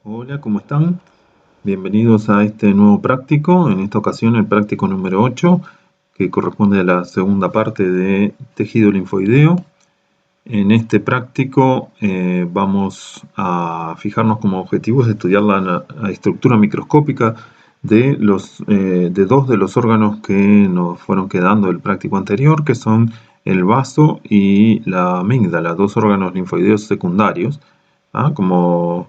Hola, ¿cómo están? Bienvenidos a este nuevo práctico, en esta ocasión el práctico número 8, que corresponde a la segunda parte de tejido linfoideo. En este práctico vamos a fijarnos como objetivos estudiar la estructura microscópica de dos de los órganos que nos fueron quedando del práctico anterior, que son el vaso y la amígdala, dos órganos linfoideos secundarios. Como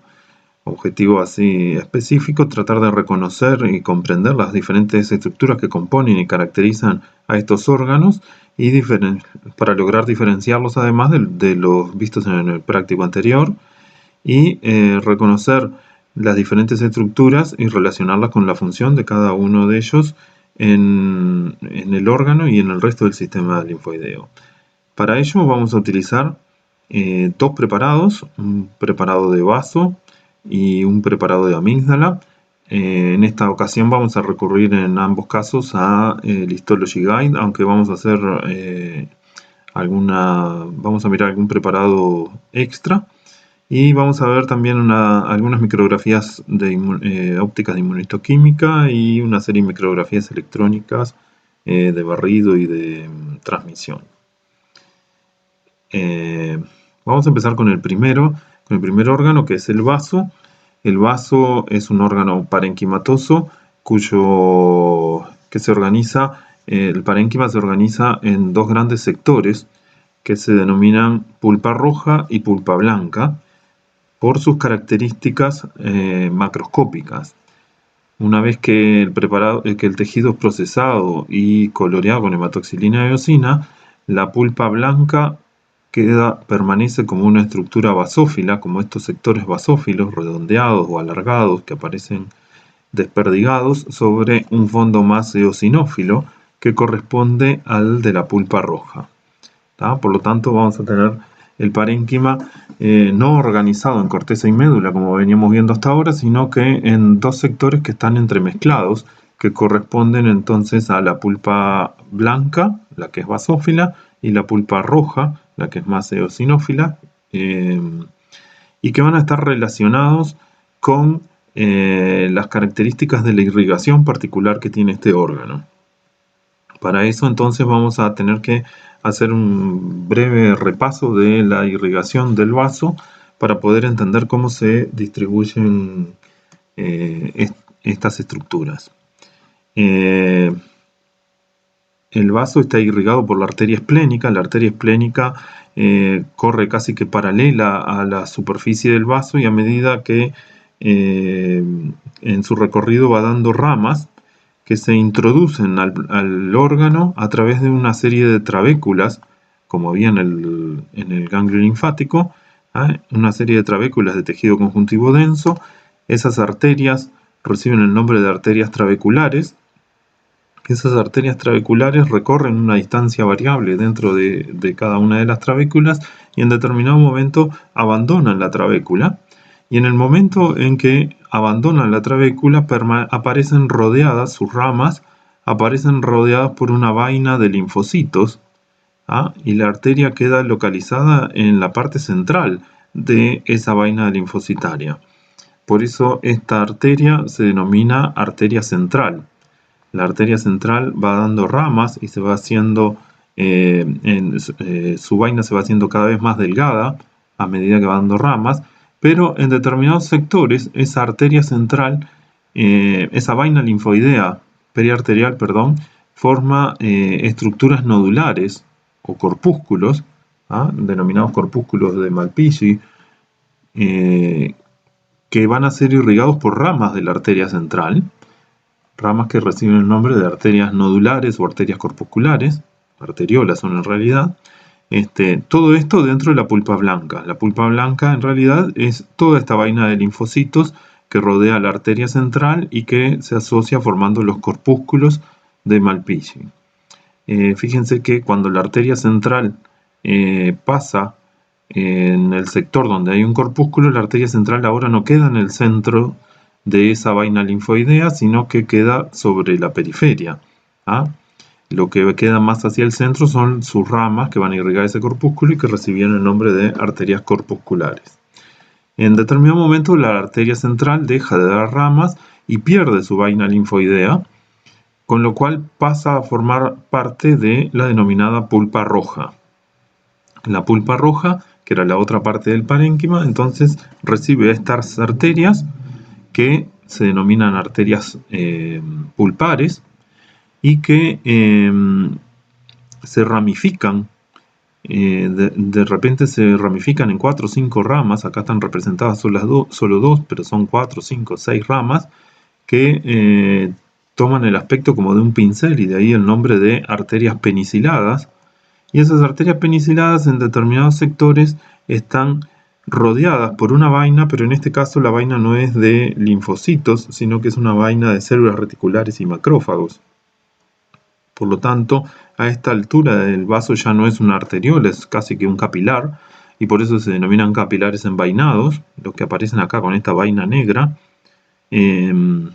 objetivo así específico, tratar de reconocer y comprender las diferentes estructuras que componen y caracterizan a estos órganos y para lograr diferenciarlos además de los vistos en el práctico anterior y reconocer las diferentes estructuras y relacionarlas con la función de cada uno de ellos en el órgano y en el resto del sistema linfoideo. Para ello vamos a utilizar dos preparados, un preparado de vaso y un preparado de amígdala. En esta ocasión vamos a recurrir en ambos casos a el Histology Guide, aunque vamos a hacer vamos a mirar algún preparado extra y vamos a ver también algunas micrografías ópticas de inmunohistoquímica y una serie de micrografías electrónicas de barrido y de transmisión. Vamos a empezar con el primer órgano, que es el vaso. El vaso es un órgano parenquimatoso el parénquima se organiza en dos grandes sectores que se denominan pulpa roja y pulpa blanca por sus características macroscópicas. Una vez que el tejido es procesado y coloreado con hematoxilina y eosina, la pulpa blanca permanece como una estructura basófila, como estos sectores basófilos redondeados o alargados que aparecen desperdigados sobre un fondo más eosinófilo que corresponde al de la pulpa roja. Por lo tanto, vamos a tener el parénquima no organizado en corteza y médula como veníamos viendo hasta ahora, sino que en dos sectores que están entremezclados, que corresponden entonces a la pulpa blanca, la que es basófila, y la pulpa roja, la que es más eosinófila, y que van a estar relacionados con las características de la irrigación particular que tiene este órgano. Para eso entonces vamos a tener que hacer un breve repaso de la irrigación del vaso para poder entender cómo se distribuyen estas estructuras. El vaso está irrigado por la arteria esplénica. La arteria esplénica corre casi que paralela a la superficie del vaso y a medida que en su recorrido va dando ramas que se introducen al órgano a través de una serie de trabéculas, como había en el ganglio linfático, una serie de trabéculas de tejido conjuntivo denso. Esas arterias reciben el nombre de arterias trabeculares. Esas arterias trabeculares recorren una distancia variable dentro de cada una de las trabéculas y en determinado momento abandonan la trabécula. Y en el momento en que abandonan la trabécula aparecen rodeadas, sus ramas aparecen rodeadas por una vaina de linfocitos, y la arteria queda localizada en la parte central de esa vaina linfocitaria. Por eso esta arteria se denomina arteria central. La arteria central va dando ramas y se va haciendo, su vaina se va haciendo cada vez más delgada a medida que va dando ramas, pero en determinados sectores esa arteria central, esa vaina linfoidea periarterial, forma estructuras nodulares o corpúsculos, denominados corpúsculos de Malpighi, que van a ser irrigados por ramas de la arteria central, ramas que reciben el nombre de arterias nodulares o arterias corpusculares, arteriolas son en realidad. Todo esto dentro de la pulpa blanca. La pulpa blanca en realidad es toda esta vaina de linfocitos que rodea la arteria central y que se asocia formando los corpúsculos de Malpighi. Fíjense que cuando la arteria central pasa en el sector donde hay un corpúsculo, la arteria central ahora no queda en el centro de esa vaina linfoidea, sino que queda sobre la periferia. Lo que queda más hacia el centro son sus ramas que van a irrigar ese corpúsculo y que recibieron el nombre de arterias corpusculares. en determinado momento la arteria central deja de dar ramas y pierde su vaina linfoidea, con lo cual pasa a formar parte de la denominada pulpa roja. La pulpa roja, que era la otra parte del parénquima, entonces recibe estas arterias que se denominan arterias pulpares y que se ramifican. De repente se ramifican en 4 o 5 ramas. Acá están representadas solo dos, pero son 4, 5, 6 ramas que toman el aspecto como de un pincel, y de ahí el nombre de arterias peniciladas. Y esas arterias peniciladas en determinados sectores están rodeadas por una vaina, pero en este caso la vaina no es de linfocitos, sino que es una vaina de células reticulares y macrófagos. Por lo tanto, a esta altura del vaso ya no es una arteriola, es casi que un capilar, y por eso se denominan capilares envainados, los que aparecen acá con esta vaina negra. Y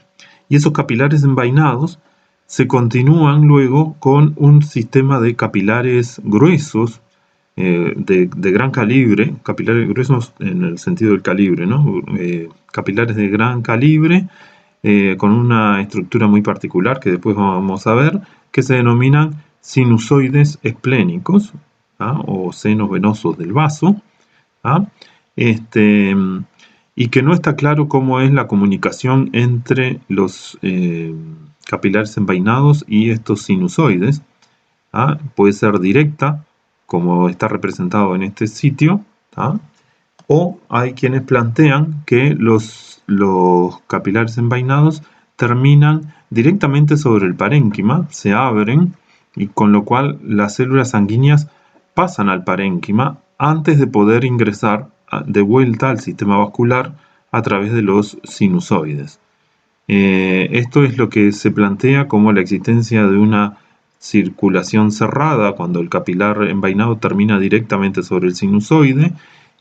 esos capilares envainados se continúan luego con un sistema de capilares gruesos, de gran calibre, capilares gruesos en el sentido del calibre, ¿no? Capilares de gran calibre, con una estructura muy particular que después vamos a ver, que se denominan sinusoides esplénicos, ¿ah? O senos venosos del vaso, ¿ah? Y que no está claro cómo es la comunicación entre los capilares envainados y estos sinusoides. ¿Ah? Puede ser directa, como está representado en este sitio, ¿ah? O hay quienes plantean que los capilares envainados terminan directamente sobre el parénquima, se abren, y con lo cual las células sanguíneas pasan al parénquima antes de poder ingresar de vuelta al sistema vascular a través de los sinusoides. Esto es lo que se plantea como la existencia de una circulación cerrada cuando el capilar envainado termina directamente sobre el sinusoide,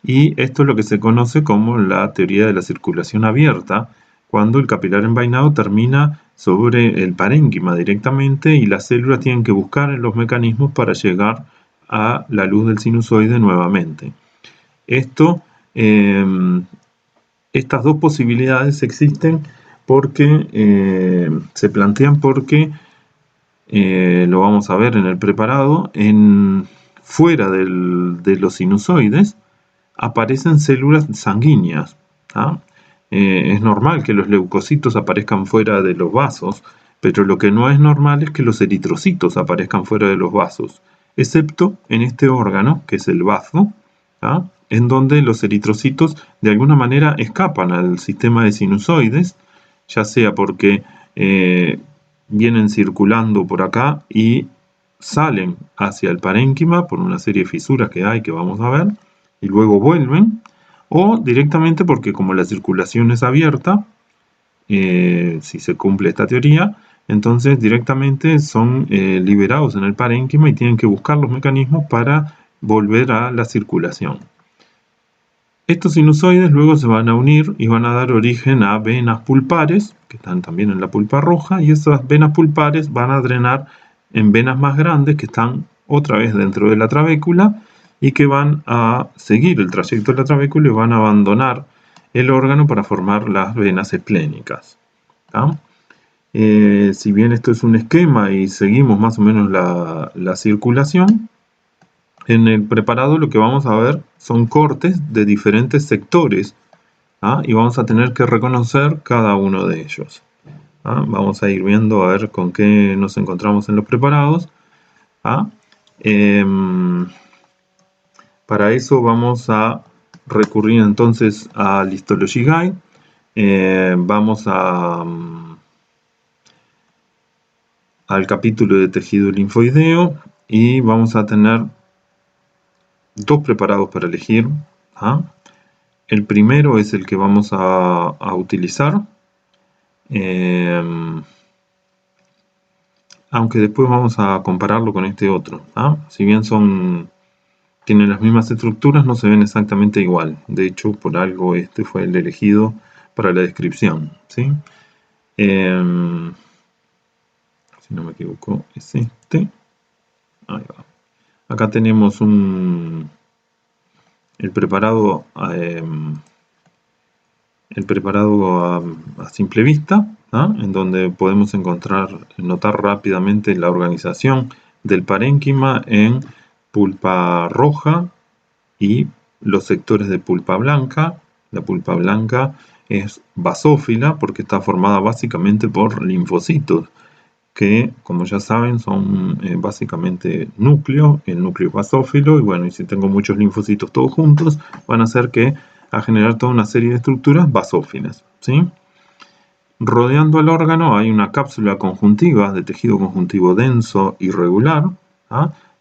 y esto es lo que se conoce como la teoría de la circulación abierta, cuando el capilar envainado termina sobre el parénquima directamente y las células tienen que buscar los mecanismos para llegar a la luz del sinusoide nuevamente. Estas dos posibilidades existen porque se plantean porque lo vamos a ver en el preparado, fuera de los sinusoides aparecen células sanguíneas, ¿ah? Es normal que los leucocitos aparezcan fuera de los vasos, pero lo que no es normal es que los eritrocitos aparezcan fuera de los vasos, excepto en este órgano, que es el bazo, ¿ah? En donde los eritrocitos de alguna manera escapan al sistema de sinusoides, ya sea porque vienen circulando por acá y salen hacia el parénquima por una serie de fisuras que hay que vamos a ver, y luego vuelven, o directamente porque como la circulación es abierta, si se cumple esta teoría, entonces directamente son liberados en el parénquima y tienen que buscar los mecanismos para volver a la circulación. Estos sinusoides luego se van a unir y van a dar origen a venas pulpares, que están también en la pulpa roja, y esas venas pulpares van a drenar en venas más grandes que están otra vez dentro de la trabécula y que van a seguir el trayecto de la trabécula y van a abandonar el órgano para formar las venas esplénicas. ¿Ah? Si bien esto es un esquema y seguimos más o menos la circulación, en el preparado lo que vamos a ver son cortes de diferentes sectores, ¿ah? Y vamos a tener que reconocer cada uno de ellos, ¿ah? Vamos a ir viendo a ver con qué nos encontramos en los preparados, ¿ah? Para eso vamos a recurrir entonces al Histology Guide. Vamos al capítulo de tejido linfoideo y vamos a tener dos preparados para elegir, ¿ah? El primero es el que vamos a utilizar, aunque después vamos a compararlo con este otro, ¿ah? Si bien tienen las mismas estructuras, no se ven exactamente igual. De hecho, por algo este fue el elegido para la descripción, ¿sí? Si no me equivoco, es este. Ahí va. Acá tenemos el preparado el preparado a simple vista, en donde podemos notar rápidamente la organización del parénquima en pulpa roja y los sectores de pulpa blanca. La pulpa blanca es basófila porque está formada básicamente por linfocitos, que como ya saben son básicamente núcleo, el núcleo basófilo, y bueno, y si tengo muchos linfocitos todos juntos, van a hacer que a generar toda una serie de estructuras basófilas, ¿sí? Rodeando el órgano hay una cápsula conjuntiva de tejido conjuntivo denso y regular,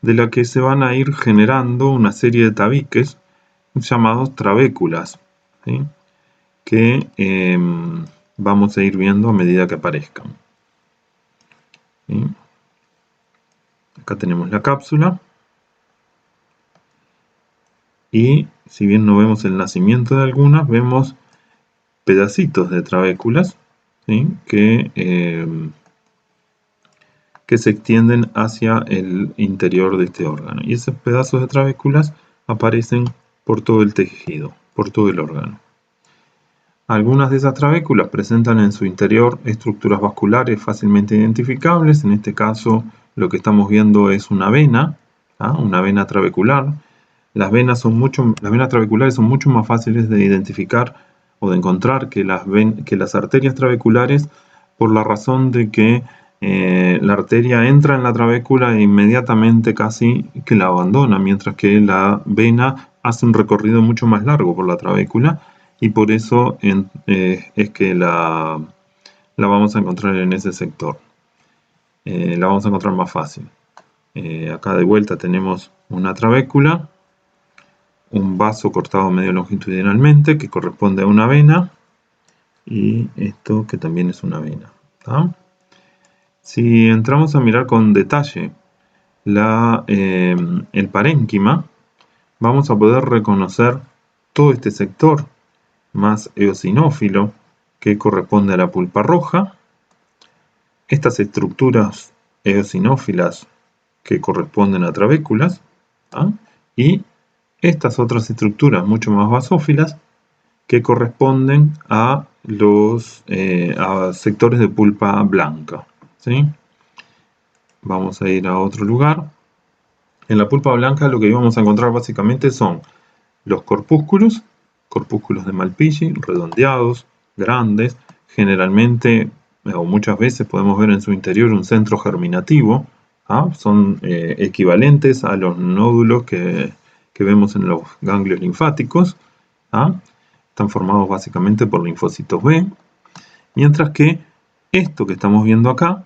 de la que se van a ir generando una serie de tabiques llamados trabéculas, ¿sí? Que vamos a ir viendo a medida que aparezcan. ¿Sí? Acá tenemos la cápsula. Y si bien no vemos el nacimiento de algunas, vemos pedacitos de trabéculas, ¿sí? que se extienden hacia el interior de este órgano. Y esos pedazos de trabéculas aparecen por todo el tejido, por todo el órgano. Algunas de esas trabéculas presentan en su interior estructuras vasculares fácilmente identificables. En este caso, lo que estamos viendo es una vena, una vena trabecular. Las venas trabeculares son mucho más fáciles de identificar o de encontrar que las arterias trabeculares, por la razón de que la arteria entra en la trabécula e inmediatamente casi que la abandona, mientras que la vena hace un recorrido mucho más largo por la trabécula, y por eso es que la vamos a encontrar en ese sector. La vamos a encontrar más fácil. Acá de vuelta tenemos una trabécula, un vaso cortado medio longitudinalmente que corresponde a una vena, y esto que también es una vena. Si entramos a mirar con detalle el parénquima, vamos a poder reconocer todo este sector más eosinófilo que corresponde a la pulpa roja, estas estructuras eosinófilas que corresponden a trabéculas, y estas otras estructuras mucho más basófilas que corresponden a los sectores de pulpa blanca, ¿sí? Vamos a ir a otro lugar. En la pulpa blanca lo que vamos a encontrar básicamente son los corpúsculos de Malpighi, redondeados, grandes, generalmente o muchas veces podemos ver en su interior un centro germinativo. Son equivalentes a los nódulos que vemos en los ganglios linfáticos. Están formados básicamente por linfocitos B, mientras que esto que estamos viendo acá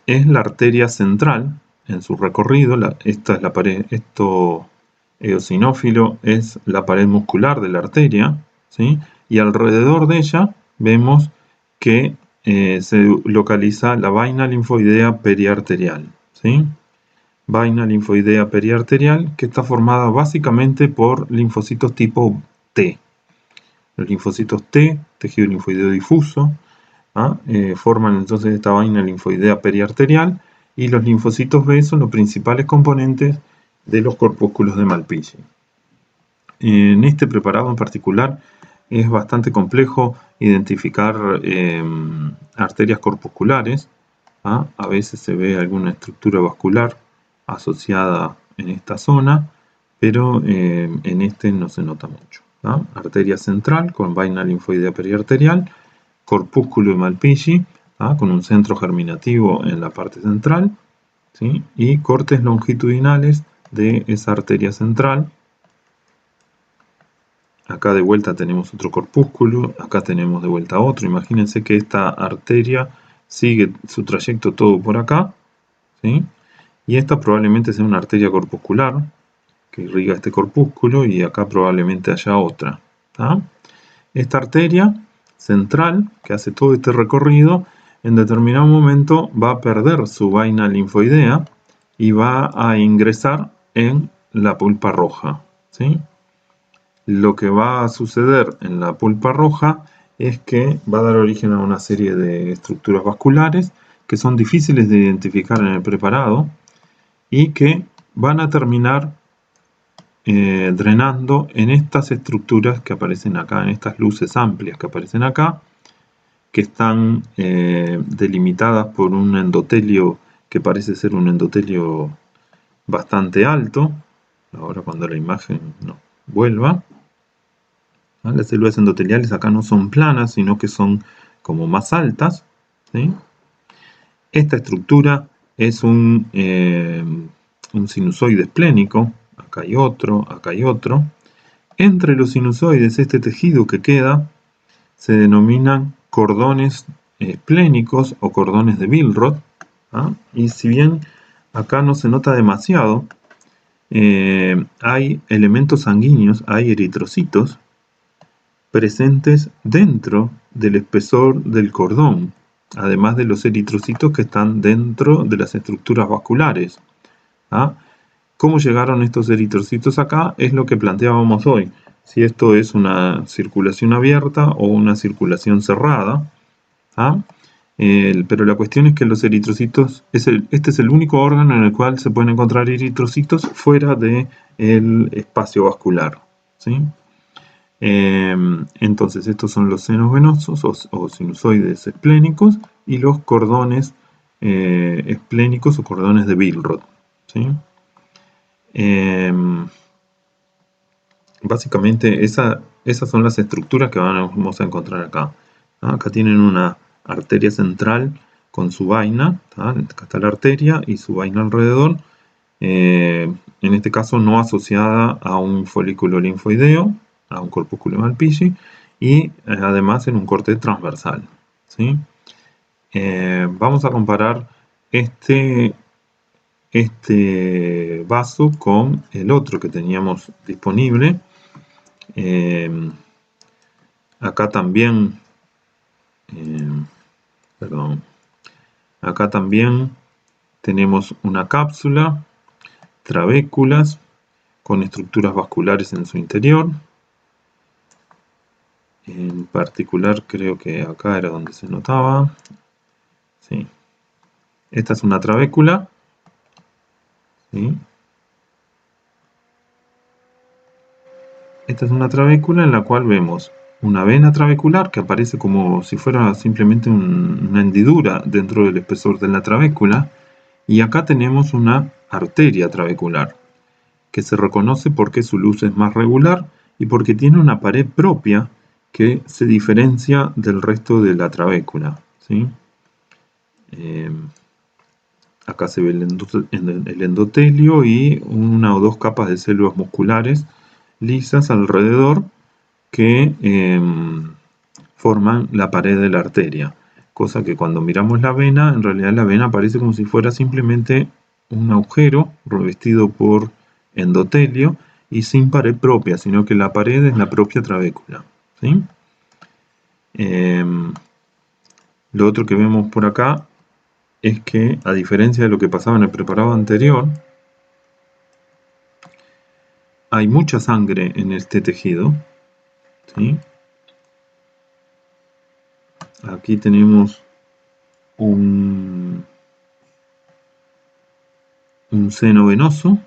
es la arteria central en su recorrido. Esta es la pared, esto eosinófilo es la pared muscular de la arteria, ¿sí? Y alrededor de ella vemos que se localiza la vaina linfoidea periarterial, ¿sí? Vaina linfoidea periarterial, que está formada básicamente por linfocitos tipo T. Los linfocitos T, tejido linfoideo difuso, forman entonces esta vaina linfoidea periarterial, y los linfocitos B son los principales componentes de los corpúsculos de Malpighi. En este preparado en particular es bastante complejo identificar arterias corpusculares. A veces se ve alguna estructura vascular asociada en esta zona, pero en este no se nota mucho. Arteria central con vaina linfoidea periarterial, corpúsculo de Malpighi, con un centro germinativo en la parte central, ¿sí? Y cortes longitudinales de esa arteria central. Acá de vuelta tenemos otro corpúsculo, acá tenemos de vuelta otro. Imagínense que esta arteria sigue su trayecto todo por acá, ¿sí? Y esta probablemente sea una arteria corpuscular que irriga este corpúsculo, y acá probablemente haya otra. Esta arteria central, que hace todo este recorrido, en determinado momento va a perder su vaina linfoidea y va a ingresar en la pulpa roja, ¿sí? Lo que va a suceder en la pulpa roja es que va a dar origen a una serie de estructuras vasculares que son difíciles de identificar en el preparado y que van a terminar drenando en estas estructuras que aparecen acá, en estas luces amplias que aparecen acá, que están delimitadas por un endotelio que parece ser un endotelio bastante alto. Ahora cuando la imagen no vuelva, las células endoteliales acá no son planas, sino que son como más altas, ¿sí? Esta estructura es un sinusoide esplénico. Acá hay otro, acá hay otro. Entre los sinusoides, este tejido que queda se denominan cordones esplénicos o cordones de Billroth, ¿ah? Y si bien acá no se nota demasiado, hay elementos sanguíneos, hay eritrocitos presentes dentro del espesor del cordón, además de los eritrocitos que están dentro de las estructuras vasculares, ¿ah? ¿Cómo llegaron estos eritrocitos acá? Es lo que planteábamos hoy. Si esto es una circulación abierta o una circulación cerrada, ¿ah? Pero la cuestión es que los eritrocitos, este es el único órgano en el cual se pueden encontrar eritrocitos fuera del espacio vascular, ¿sí? Entonces estos son los senos venosos o sinusoides esplénicos y los cordones esplénicos o cordones de Billroth, ¿sí? Básicamente esas son las estructuras que vamos a encontrar acá, ¿no? Acá tienen una arteria central con su vaina, ¿tá? Acá está la arteria y su vaina alrededor, en este caso no asociada a un folículo linfoideo, a un corpúsculo de Malpighi, y además en un corte transversal, ¿sí? Vamos a comparar este vaso con el otro que teníamos disponible. Acá también, acá también tenemos una cápsula, trabéculas con estructuras vasculares en su interior. En particular creo que acá era donde se notaba. Sí. Esta es una trabécula, ¿sí? Esta es una trabécula en la cual vemos una vena trabecular que aparece como si fuera simplemente una hendidura dentro del espesor de la trabécula, y acá tenemos una arteria trabecular que se reconoce porque su luz es más regular y porque tiene una pared propia que se diferencia del resto de la trabécula, ¿sí? Acá se ve el endotelio y una o dos capas de células musculares lisas alrededor que forman la pared de la arteria, cosa que cuando miramos la vena, en realidad la vena parece como si fuera simplemente un agujero revestido por endotelio y sin pared propia, sino que la pared es la propia trabécula, ¿sí? Lo otro que vemos por acá es que, a diferencia de lo que pasaba en el preparado anterior, hay mucha sangre en este tejido, ¿sí? Aquí tenemos un seno venoso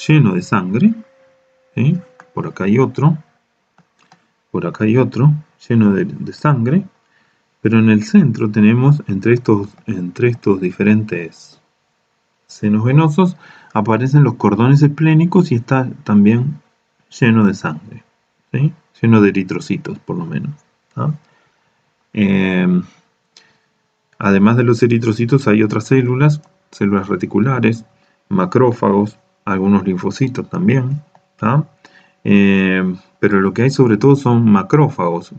lleno de sangre, ¿sí? Por acá hay otro, por acá hay otro lleno de sangre, pero en el centro tenemos, entre estos diferentes senos venosos, aparecen los cordones esplénicos y está también lleno de sangre, ¿sí? Lleno de eritrocitos, por lo menos, ¿ah? Además de los eritrocitos hay otras células reticulares, macrófagos, algunos linfocitos también, ¿tá? Pero lo que hay sobre todo son macrófagos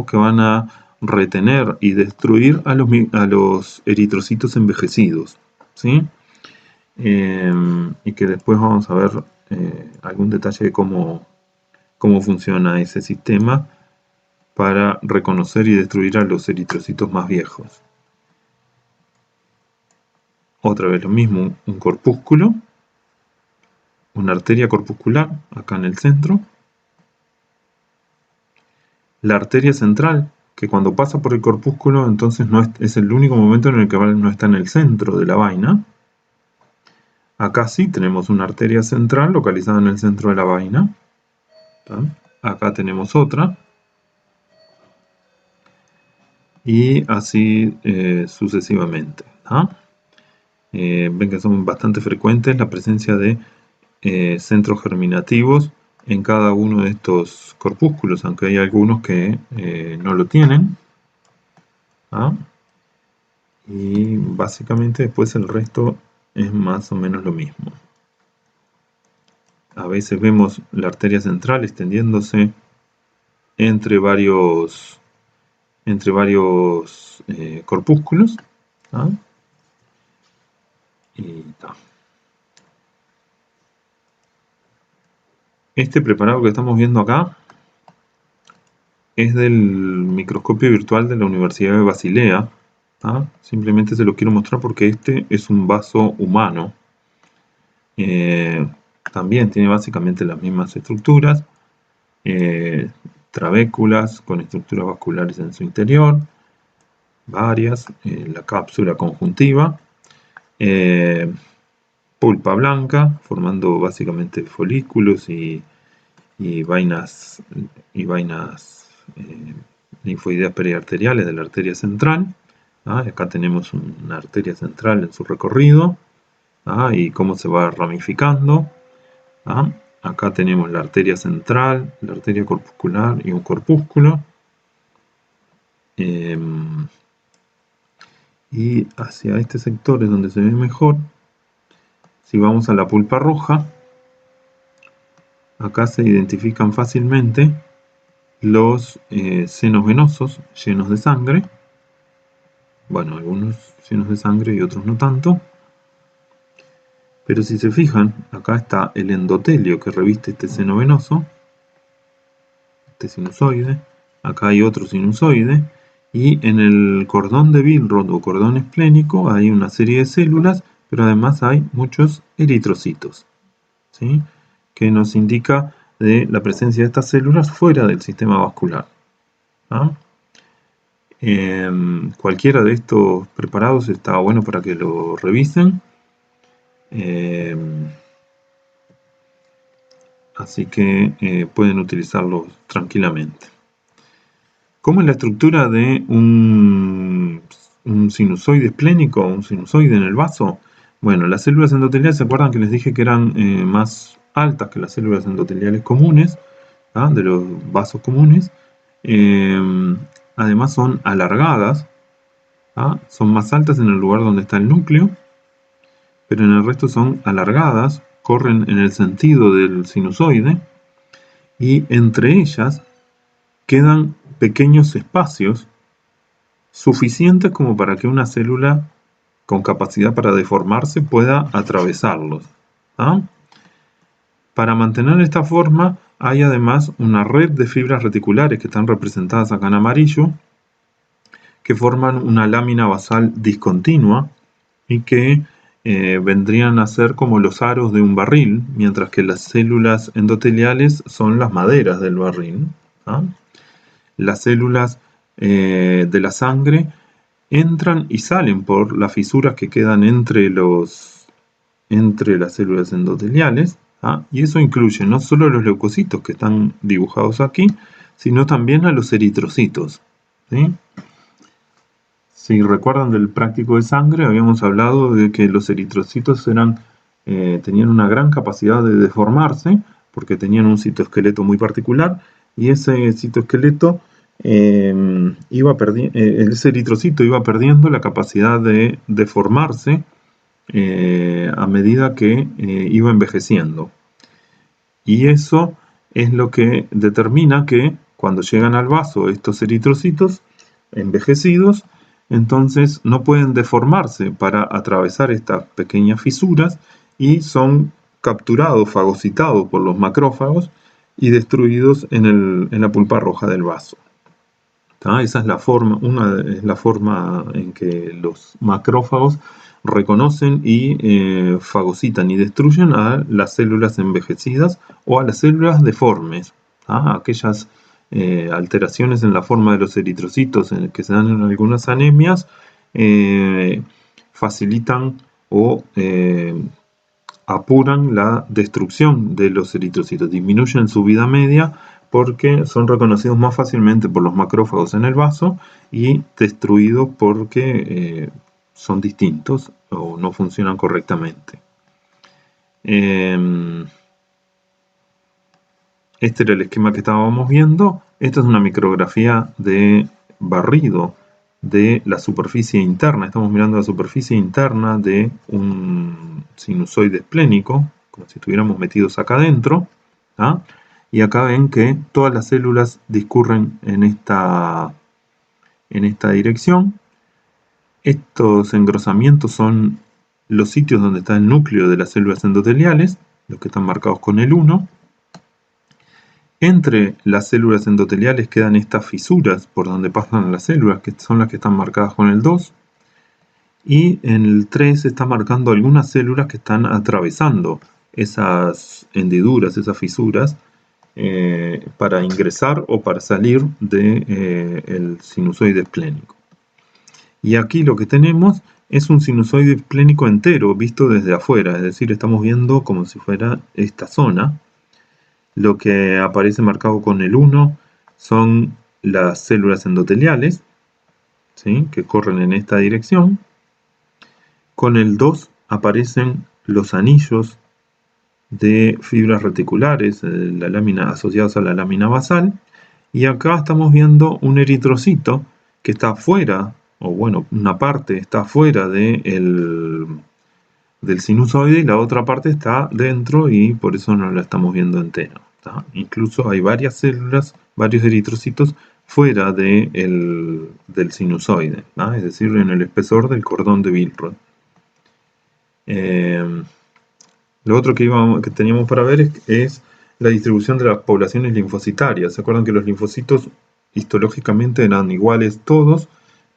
que van a retener y destruir a los eritrocitos envejecidos, ¿sí? Y que después vamos a ver algún detalle de cómo funciona ese sistema para reconocer y destruir a los eritrocitos más viejos. Otra vez lo mismo, un corpúsculo, una arteria corpuscular acá en el centro, la arteria central, que cuando pasa por el corpúsculo entonces no es el único momento en el que no está en el centro de la vaina, Acá sí tenemos una arteria central localizada en el centro de la vaina. ¿Tá? Acá tenemos otra. Y así sucesivamente. ¿Tá? Ven que son bastante frecuentes la presencia de centros germinativos en cada uno de estos corpúsculos, aunque hay algunos que no lo tienen. ¿Ah? Y básicamente después el resto es más o menos lo mismo. A veces vemos la arteria central extendiéndose entre varios corpúsculos. ¿Ah? Y ta. Este preparado que estamos viendo acá es del microscopio virtual de la Universidad de Basilea. ¿Ah? Simplemente se lo quiero mostrar porque este es un vaso humano. También tiene básicamente las mismas estructuras, trabéculas con estructuras vasculares en su interior, varias, la cápsula conjuntiva, pulpa blanca, formando básicamente folículos y vainas linfoideas periarteriales de la arteria central. Acá tenemos una arteria central en su recorrido y cómo se va ramificando. Acá tenemos la arteria central, la arteria corpuscular y un corpúsculo. Y hacia este sector es donde se ve mejor. Si vamos a la pulpa roja, acá se identifican fácilmente los senos venosos llenos de sangre. Bueno, algunos llenos de sangre y otros no tanto. Pero si se fijan, acá está el endotelio que reviste este seno venoso, este sinusoide. Acá hay otro sinusoide. Y en el cordón de Billroth o cordón esplénico hay una serie de células, pero además hay muchos eritrocitos, ¿sí? Que nos indica de la presencia de estas células fuera del sistema vascular. Cualquiera de estos preparados está bueno para que lo revisen. Así que pueden utilizarlos tranquilamente. ¿Cómo es la estructura de un sinusoide esplénico o un sinusoide en el vaso? Bueno, las células endoteliales, ¿se acuerdan que les dije que eran más altas que las células endoteliales comunes, de los vasos comunes? Además son alargadas, son más altas en el lugar donde está el núcleo, pero en el resto son alargadas, corren en el sentido del sinusoide, y entre ellas quedan pequeños espacios suficientes como para que una célula con capacidad para deformarse pueda atravesarlos. Para mantener esta forma hay además una red de fibras reticulares que están representadas acá en amarillo, que forman una lámina basal discontinua y que vendrían a ser como los aros de un barril, mientras que las células endoteliales son las maderas del barril. Las células de la sangre entran y salen por las fisuras que quedan entre las células endoteliales, y eso incluye no solo los leucocitos que están dibujados aquí, sino también a los eritrocitos. ¿Sí? Si recuerdan del práctico de sangre, habíamos hablado de que los eritrocitos tenían una gran capacidad de deformarse, porque tenían un citoesqueleto muy particular, y ese citoesqueleto ese eritrocito iba perdiendo la capacidad de deformarse a medida que iba envejeciendo. Y eso es lo que determina que cuando llegan al vaso estos eritrocitos envejecidos, entonces no pueden deformarse para atravesar estas pequeñas fisuras y son capturados, fagocitados por los macrófagos y destruidos en la pulpa roja del vaso. Esa es la forma, es la forma en que los macrófagos reconocen y fagocitan y destruyen a las células envejecidas o a las células deformes, aquellas alteraciones en la forma de los eritrocitos que se dan en algunas anemias facilitan o apuran la destrucción de los eritrocitos, disminuyen su vida media porque son reconocidos más fácilmente por los macrófagos en el vaso y destruidos porque son distintos o no funcionan correctamente. Este era el esquema que estábamos viendo. Esta es una micrografía de barrido de la superficie interna. Estamos mirando la superficie interna de un sinusoide esplénico, como si estuviéramos metidos acá adentro. ¿Ah? Y acá ven que todas las células discurren en esta dirección. Estos engrosamientos son los sitios donde está el núcleo de las células endoteliales, los que están marcados con el 1. Entre las células endoteliales quedan estas fisuras por donde pasan las células, que son las que están marcadas con el 2. Y en el 3 se está marcando algunas células que están atravesando esas hendiduras, esas fisuras, para ingresar o para salir del sinusoide esplénico. Y aquí lo que tenemos es un sinusoide esplénico entero visto desde afuera, es decir, estamos viendo como si fuera esta zona. Lo que aparece marcado con el 1 son las células endoteliales, ¿sí?, que corren en esta dirección. Con el 2 aparecen los anillos de fibras reticulares, la lámina, asociados a la lámina basal. Y acá estamos viendo un eritrocito que está afuera, o bueno, una parte está afuera del sinusoide y la otra parte está dentro y por eso no la estamos viendo entera. ¿Tá? Incluso hay varias células, varios eritrocitos fuera del sinusoide, ¿tá? Es decir, en el espesor del cordón de Billroth. Lo otro que teníamos para ver es la distribución de las poblaciones linfocitarias. ¿Se acuerdan que los linfocitos histológicamente eran iguales todos?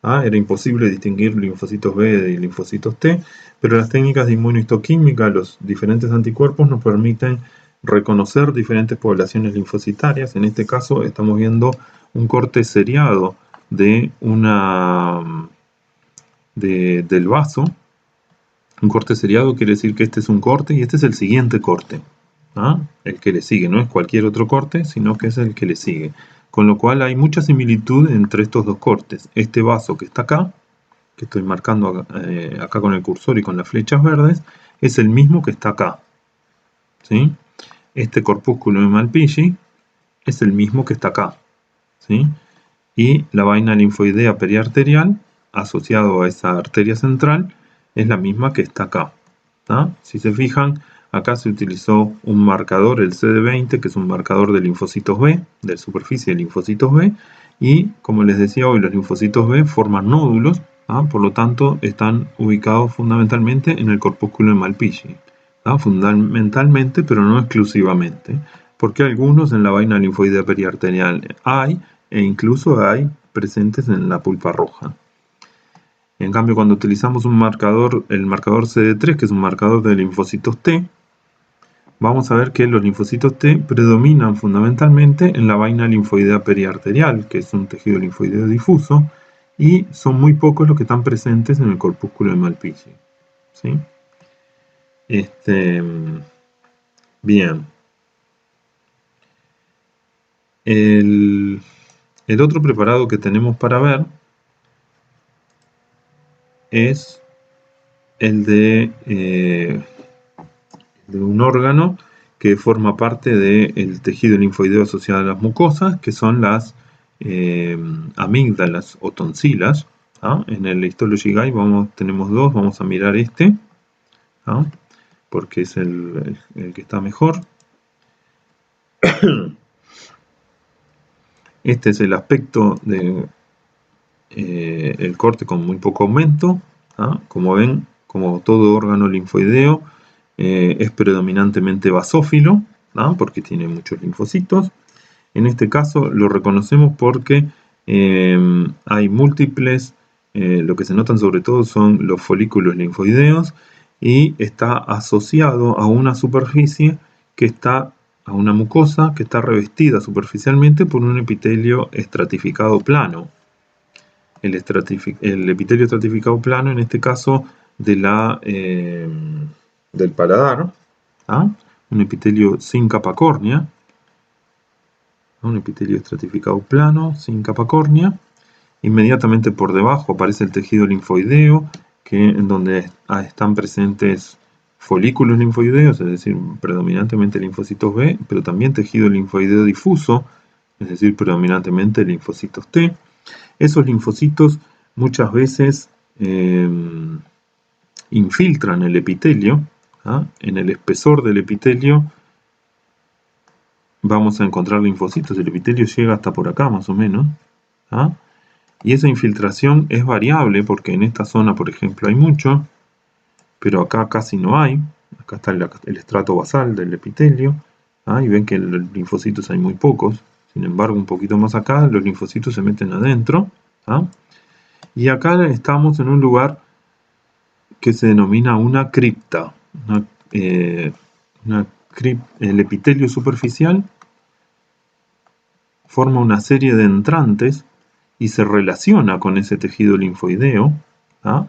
Era imposible distinguir linfocitos B de linfocitos T, pero las técnicas de inmunohistoquímica, los diferentes anticuerpos, nos permiten reconocer diferentes poblaciones linfocitarias. En este caso estamos viendo un corte seriado del vaso. Un corte seriado quiere decir que este es un corte y este es el siguiente corte. El que le sigue, no es cualquier otro corte, sino que es el que le sigue. Con lo cual hay mucha similitud entre estos dos cortes. Este vaso que está acá, que estoy marcando acá con el cursor y con las flechas verdes, es el mismo que está acá. ¿Sí? Este corpúsculo de Malpighi es el mismo que está acá. ¿Sí? Y la vaina linfoidea periarterial, asociado a esa arteria central, es la misma que está acá. Si se fijan, acá se utilizó un marcador, el CD20, que es un marcador de linfocitos B, de superficie de linfocitos B, y como les decía hoy, los linfocitos B forman nódulos, por lo tanto están ubicados fundamentalmente en el corpúsculo de Malpighi. Fundamentalmente, pero no exclusivamente, porque algunos en la vaina linfoidea periarterial hay, e incluso hay presentes en la pulpa roja. En cambio, cuando utilizamos un marcador, el marcador CD3, que es un marcador de linfocitos T, vamos a ver que los linfocitos T predominan fundamentalmente en la vaina linfoidea periarterial, que es un tejido linfoideo difuso, y son muy pocos los que están presentes en el corpúsculo de Malpighi. ¿Sí? Bien. El otro preparado que tenemos para ver es el de un órgano que forma parte del tejido linfoideo asociado a las mucosas, que son las amígdalas o tonsilas. En el Histology Guide tenemos dos, vamos a mirar este, porque es el que está mejor. Este es el aspecto del corte con muy poco aumento. Como ven, como todo órgano linfoideo, es predominantemente basófilo, porque tiene muchos linfocitos. En este caso lo reconocemos porque hay múltiples, lo que se notan sobre todo son los folículos linfoideos y está asociado a una superficie que está, a una mucosa que está revestida superficialmente por un epitelio estratificado plano. El epitelio estratificado plano, en este caso del paladar, ¿ah? Un epitelio sin capa córnea, un epitelio estratificado plano, sin capa córnea. Inmediatamente por debajo aparece el tejido linfoideo, en donde están presentes folículos linfoideos, es decir, predominantemente linfocitos B, pero también tejido linfoideo difuso, es decir, predominantemente linfocitos T. Esos linfocitos muchas veces infiltran el epitelio. ¿Ah? En el espesor del epitelio vamos a encontrar linfocitos. El epitelio llega hasta por acá más o menos. ¿Ah? Y esa infiltración es variable porque en esta zona, por ejemplo, hay mucho, pero acá casi no hay. Acá está el estrato basal del epitelio. ¿Ah? Y ven que los linfocitos hay muy pocos. Sin embargo, un poquito más acá, los linfocitos se meten adentro. ¿Ah? Y acá estamos en un lugar que se denomina una cripta. El epitelio superficial forma una serie de entrantes y se relaciona con ese tejido linfoideo. ¿Ah?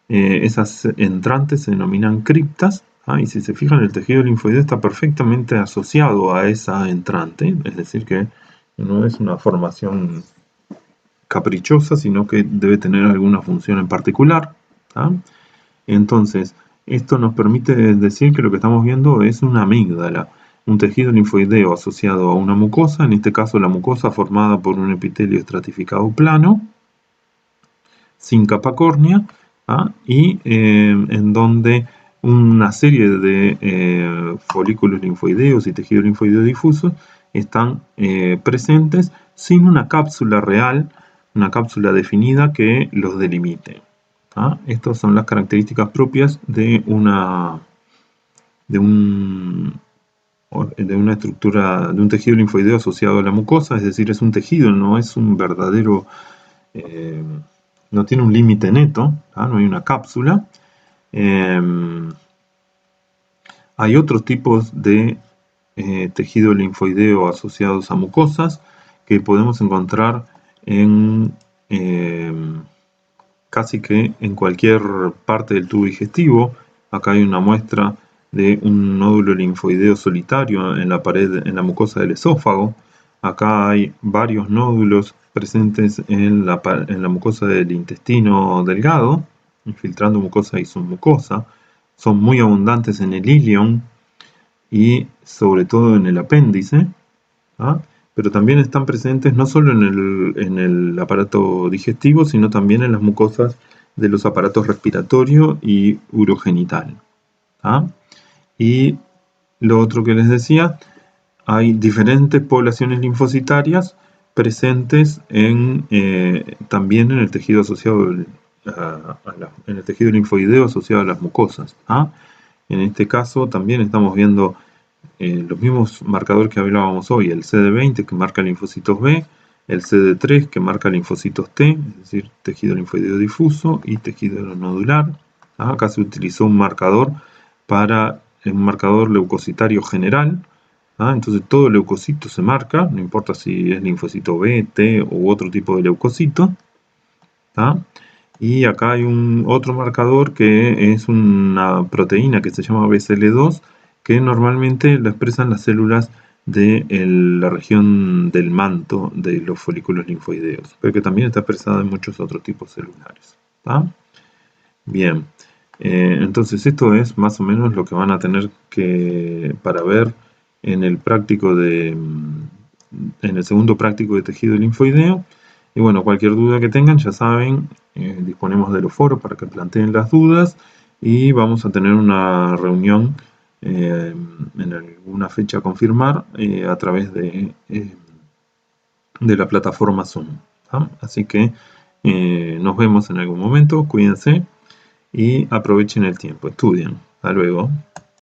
Esas entrantes se denominan criptas. ¿Ah? Y si se fijan, el tejido linfoideo está perfectamente asociado a esa entrante, es decir, que no es una formación caprichosa, sino que debe tener alguna función en particular. ¿Ah? Entonces, esto nos permite decir que lo que estamos viendo es una amígdala, un tejido linfoideo asociado a una mucosa, en este caso la mucosa formada por un epitelio estratificado plano, sin capa córnea, ¿ah? Y en donde una serie de folículos linfoideos y tejido linfoideo difuso están presentes sin una cápsula real, una cápsula definida que los delimite. ¿Ah? Estas son las características propias de una estructura, de un tejido linfoideo asociado a la mucosa, es decir, es un tejido, no es un verdadero, no tiene un límite neto, ¿ah? No hay una cápsula. Hay otros tipos de tejido linfoideo asociados a mucosas que podemos encontrar en casi que en cualquier parte del tubo digestivo. Acá hay una muestra de un nódulo linfoideo solitario en la pared, en la mucosa del esófago. Acá hay varios nódulos presentes en la mucosa del intestino delgado, infiltrando mucosa y submucosa. Son muy abundantes en el ilion y sobre todo en el apéndice. ¿Ah? Pero también están presentes no solo en el aparato digestivo, sino también en las mucosas de los aparatos respiratorio y urogenital. ¿Ah? Y lo otro que les decía, hay diferentes poblaciones linfocitarias presentes también en el tejido asociado en el tejido linfoideo asociado a las mucosas. ¿Ah? En este caso también estamos viendo los mismos marcadores que hablábamos hoy, el CD20 que marca linfocitos B, el CD3 que marca linfocitos T, es decir, tejido linfoideo difuso y tejido nodular. Acá se utilizó un marcador leucocitario general. Entonces todo leucocito se marca, no importa si es linfocito B, T u otro tipo de leucocito. Y acá hay otro marcador que es una proteína que se llama BCL2, que normalmente lo expresan las células de la región del manto de los folículos linfoideos, pero que también está expresada en muchos otros tipos celulares. Bien, entonces esto es más o menos lo que van a tener para ver en el segundo práctico de tejido linfoideo. Y bueno, cualquier duda que tengan, ya saben, disponemos de los foros para que planteen las dudas y vamos a tener una reunión en alguna fecha a confirmar a través de la plataforma Zoom. Así que nos vemos en algún momento, cuídense y aprovechen el tiempo, estudien. Hasta luego.